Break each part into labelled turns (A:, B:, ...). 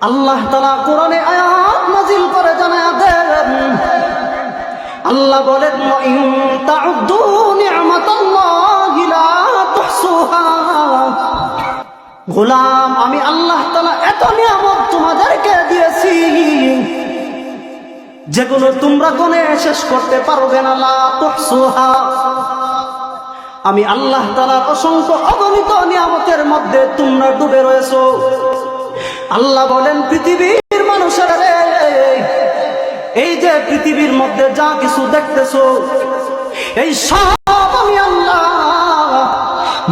A: আল্লাহ তাআলা কোরআনে আয়াত নাযিল করে জানায়া দেন, আল্লাহ বলেন ইন তাউদ্দু নি'মাতাল্লাহি লা তুহসুহা। গোলাম, আমি আল্লাহ তাআলা এত নিয়ামত তোমাদেরকে দিয়েছি যেগুলো তোমরা গুণে শেষ করতে পারবে না। লা তুহসুহা। আমি আল্লাহ তাআলার অসংখ্য অগণিত নিয়ামতের মধ্যে তোমরা ডুবে রয়েছো। আল্লাহ বলেন পৃথিবীর মানুষেরা রে, এই যে পৃথিবীর মধ্যে যা কিছু দেখতেছো এই সব আমি আল্লাহ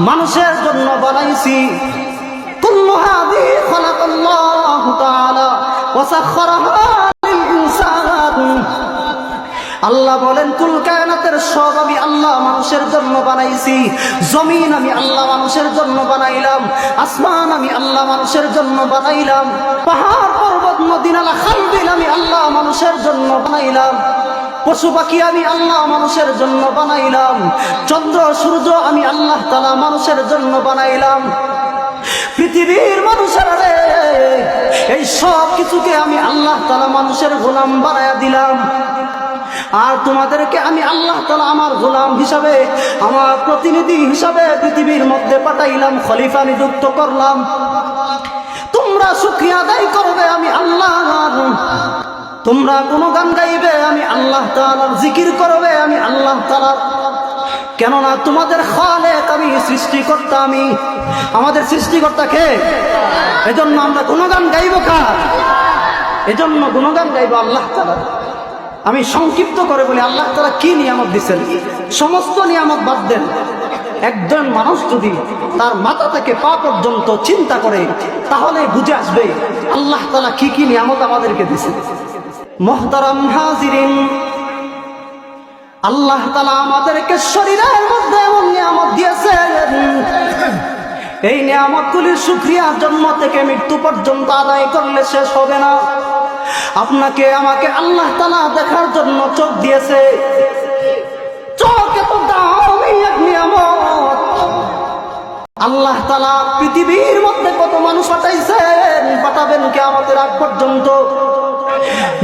A: মানুষের জন্য বানাইছি। কুল্লু হাযি খালাকাল্লাহু তাআলা ওয়া সাখখারাহা লিল ইনসান। আল্লাহ বলেন কুল কায়নাতের সব আমি আল্লাহ মানুষের জন্য বানাইছি। জমিন আমি আল্লাহ মানুষের জন্য বানাইলাম, আসমান আমি আল্লাহ মানুষের জন্য বানাইলাম, পাহাড় পর্বত নদী নালা খাল বিল আমি আল্লাহ মানুষের জন্য বানাইলাম, পশু পাখি আমি আল্লাহ মানুষের জন্য বানাইলাম, চন্দ্র সূর্য আমি আল্লাহ তাআলা মানুষের জন্য বানাইলাম। পৃথিবীর মানুষেরা রে, এই সব কিছুকে আমি আল্লাহ তাআলা মানুষের গোলাম বানায়া দিলাম। আর তোমাদেরকে আমি আল্লাহ তাআলা আমার গোলাম হিসাবে, আমার প্রতিনিধি হিসাবে পৃথিবীর মধ্যে পাঠাইলাম, খলিফা নিযুক্ত করলাম। তোমরা শুকরিয়া আদায় করবে আমি আল্লাহ, তোমরা গুণগান গাইবে আমি আল্লাহ তাআলার, জিকির করবে আমি আল্লাহ তাআলার। কেননা তোমাদের খালেক আমি, সৃষ্টিকর্তা আমি। আমাদের সৃষ্টিকর্তা কে? এজন্য আমরা গুণগান গাইব কার? এজন্য গুণগান গাইব আল্লাহ তাআলা। আমি সংক্ষিপ্ত করে বলি আল্লাহ তাআলা কি নিয়ামত দিচ্ছেন। সমস্ত নিয়ামত বাদ দেন, একজন মানুষ যদি তার মাথা থেকে পা পর্যন্ত চিন্তা করে তাহলে বুঝে আসবে আল্লাহ তাআলা কি কি নিয়ামত আমাদেরকে দিয়েছেন। মুহতারাম হাজিরিন, আল্লাহ তাআলা আমাদেরকে শরীরের মধ্যে এমন নিয়ামত দিয়েছেন, এই নিয়ামতগুলির শুকরিয়া জন্ম থেকে মৃত্যু পর্যন্ত আদায় করলে শেষ হবে না। আপনাকে আমাকে আল্লাহ তাআলা দেখার জন্য চোখ দিয়েছে। চোখ এত দামি এক নিয়ামত। আল্লাহ তাআলা পৃথিবীর মধ্যে কত মানুষ পাঠাইছেন, পাঠাবেন কিয়ামতের আগ পর্যন্ত।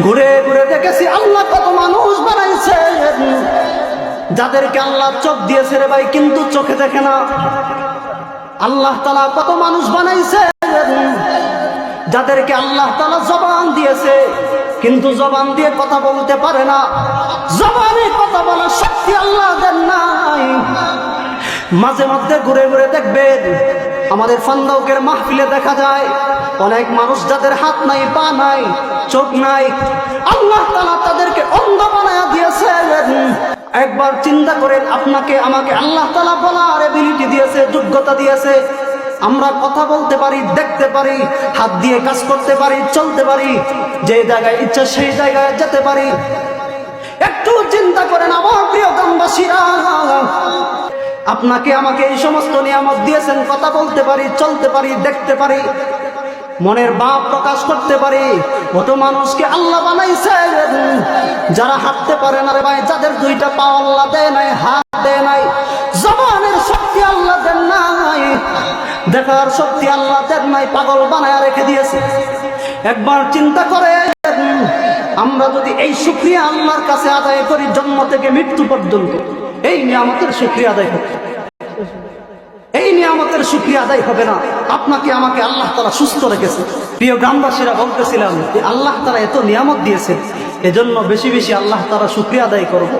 A: ঘুরে ঘুরে দেখেছি আল্লাহ কত মানুষ বানাইছেন যাদেরকে আল্লাহ চোখ দিয়েছে রে ভাই, কিন্তু চোখে দেখে না। আল্লাহ তাআলা কত মানুষ বানাইছেন যাদেরকে আল্লাহ তাআলা জবান দিয়েছে, কিন্তু জবান দিয়ে কথা বলতে পারে না। জবানে কথা বলার শক্তি আল্লাহ দেন নাই। মাঝে মধ্যে ঘুরে ঘুরে দেখবেন আমাদের ফান্দাউকের মাহফিলে দেখা যায় অনেক মানুষ যাদের হাত নাই, পা নাই, চোখ নাই, আল্লাহ তাআলা তাদেরকে অন্ধ বানায়া দিয়েছেন। একবার চিন্তা করেন, আপনাকে আমাকে আল্লাহ তাআলা বলার এবিলিটি দিয়েছে, যোগ্যতা দিয়েছে। আমরা কথা বলতে পারি, দেখতে পারি, হাত দিয়ে কাজ করতে পারি, চলতে পারি, যে জায়গায় ইচ্ছা সেই জায়গায় যেতে পারি। একটু চিন্তা করেন আমার প্রিয় গ্রামবাসীরা, আপনাকে আমাকে এই সমস্ত নিয়ামত দিয়েছেন, কথা বলতে পারি, চলতে পারি, দেখতে পারি, মনের ভাব প্রকাশ করতে পারি। কত মানুষকে আল্লাহ বানাইছেন যারা হাঁটতে পারে না রে ভাই, যাদের দুইটা পা আল্লাহ দেয় নাই, হাত দেয় নাই, জবানের শক্তি আল্লাহ দেন নাই, দেখার শক্তি আল্লাহ দেন নাই, পাগল বানায় রেখে দিয়েছে। একবার চিন্তা করে আমরা যদি এই শুকরিয়া আল্লাহর কাছে আদায় করি জন্ম থেকে মৃত্যু পর্যন্ত, এই নিয়ামতের শুকরিয়া আদায় হবে, এই নিয়ামতের শুকরিয়া আদায় হবে না। আপনাকে আমাকে আল্লাহ তাআলা সুস্থ রেখেছে। প্রিয় গ্রামবাসীরা, বলতেছিলাম যে আল্লাহ তাআলা এত নিয়ামত দিয়েছেন, এজন্য বেশি বেশি আল্লাহ তাআলা শুকরিয়া আদায় করব।